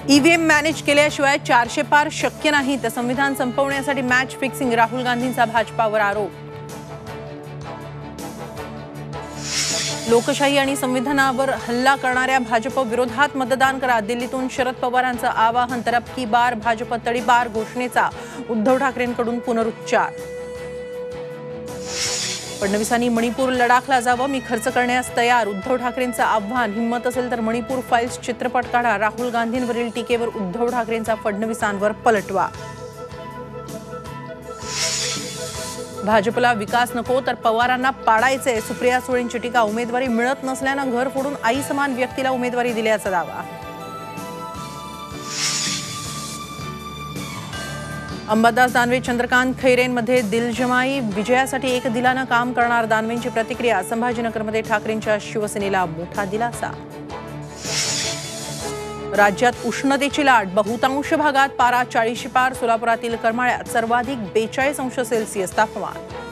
EVM manage केल्याशिवाय 400 पार शक्य नाही, तर संविधान संपवण्यासाठी मॅच फिक्सिंग, राहुल गांधींचा भाजपावर आरोप। लोकशाही आणि संविधानावर हल्ला करणाऱ्या भाजप विरोधात मतदान करा, दिल्लीतून शरद पवारांचं आवाहन। तर अब की बार भाजप तडीपार घोषणेचा उद्धव ठाकरेंकडून पुनरुच्चार। फडणवीसांनी मणिपूर लडाखला जावं, मी खर्च करण्यास तयार, उद्धव ठाकरेंचं आव्हान। हिम्मत असेल तर मणिपूर फाईल्स चित्रपट काढा, राहुल गांधींवरील टीकेवर उद्धव ठाकरेंचा फडणवीसांवर पलटवार। भाजपला विकास नको तर पवारांना पाडायचे, सुप्रिया सुळेंची टीका। उमेदवारी मिळत नसल्यानं घर फोडून आई समान व्यक्तीला उमेदवारी दिल्याचा दावा। अंबादास दानवे चंद्रकांत खैरेंमध्ये दिलजमाई, विजयासाठी एक दिलानं काम करणार दानवेंची प्रतिक्रिया। संभाजीनगरमध्ये ठाकरेंच्या शिवसेनेला मोठा दिलासा। राज्यात उष्णतेची लाट, बहुतांश भागात पारा 40 पार, सोलापुरातील करमाळ्यात सर्वाधिक 42 अंश सेल्सिअस तापमान।